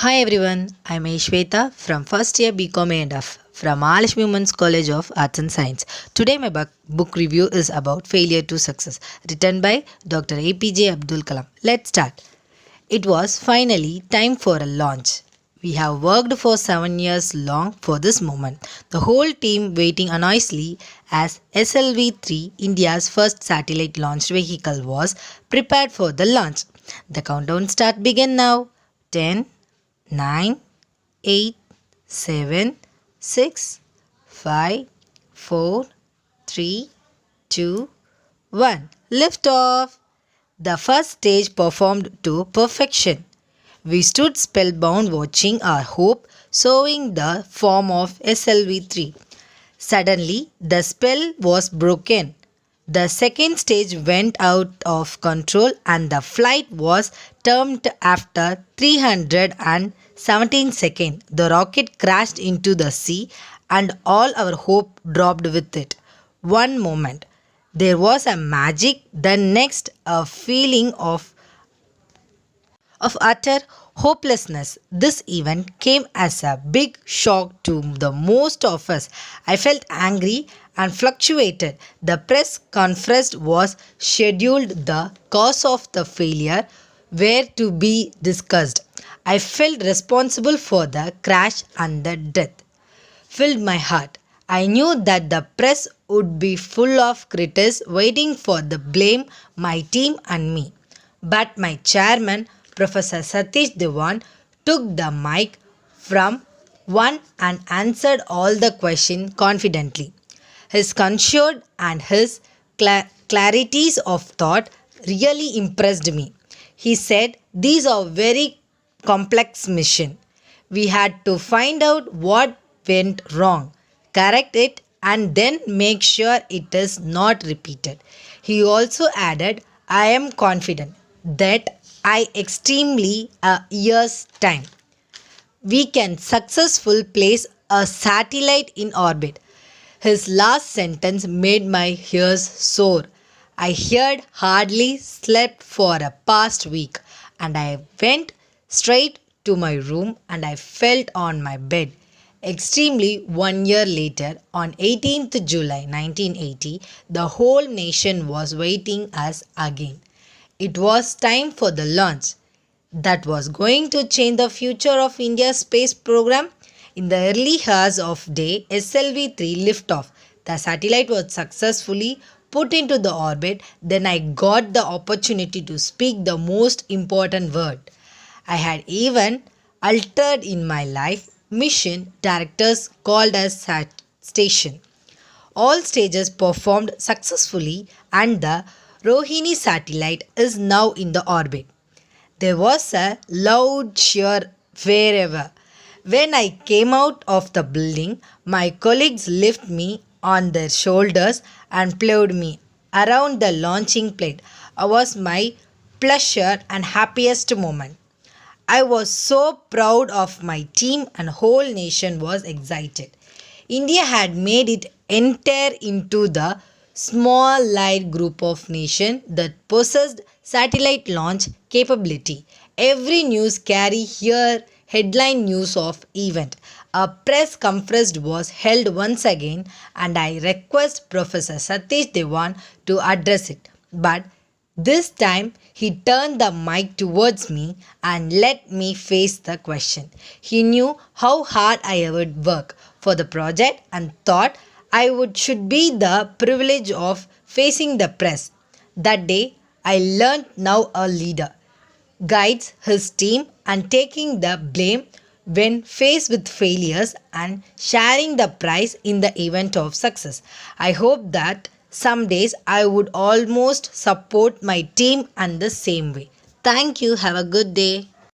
Hi everyone, I'm Swetha from first year BCom A&F from Mahalakshmi Women's College of Arts and Science. Today my book review is about Failure to Success, written by Dr. APJ Abdul Kalam. Let's start. It was finally time for a launch. We have worked for 7 years long for this moment. The whole team waiting anxiously as SLV-3, India's first satellite launched vehicle, was prepared for the launch. The countdown start began now. 10, 9, 8, 7, 6, 5, 4, 3, 2, 1. Lift off! The first stage performed to perfection. We stood spellbound watching our hope sowing the form of SLV-3. Suddenly, the spell was broken. The second stage went out of control and the flight was termed after 317 seconds. The rocket crashed into the sea and all our hope dropped with it. One moment, there was a magic, the next a feeling of utter hopelessness. This event came as a big shock to the most of us. I felt angry and fluctuated. The press conference was scheduled. The cause of the failure were to be discussed. I felt responsible for the crash and the death. Filled my heart. I knew that the press would be full of critics waiting for the blame my team and me. But my chairman, Professor Satish Dewan, took the mic from one and answered all the questions confidently. His consured and his clarities of thought really impressed me. He said, "These are very complex mission. We had to find out what went wrong, correct it, and then make sure it is not repeated." He also added, "I am confident that extremely a year's time, we can successfully place a satellite in orbit." His last sentence made my ears sore. I had hardly slept for a past week and I went straight to my room and I felt on my bed. Extremely 1 year later, on 18th July 1980, the whole nation was waiting us again. It was time for the launch that was going to change the future of India's space program. In the early hours of day, SLV-3 liftoff. The satellite was successfully put into the orbit. Then I got the opportunity to speak the most important word I had even altered in my life. Mission directors called us station. All stages performed successfully and the Rohini satellite is now in the orbit. There was a loud cheer wherever. When I came out of the building, my colleagues lifted me on their shoulders and played me around the launching plate. It was my pleasure and happiest moment. I was so proud of my team and whole nation was excited. India had made it enter into the small light group of nations that possessed satellite launch capability. Every news carry here headline news of event. A press conference was held once again and I request Professor Satish Dewan to address it. But this time he turned the mic towards me and let me face the question. He knew how hard I would work for the project and thought should be the privilege of facing the press. That day I learned now a leader guides his team and taking the blame when faced with failures and sharing the prize in the event of success. I hope that some days I would almost support my team and the same way. Thank you. Have a good day.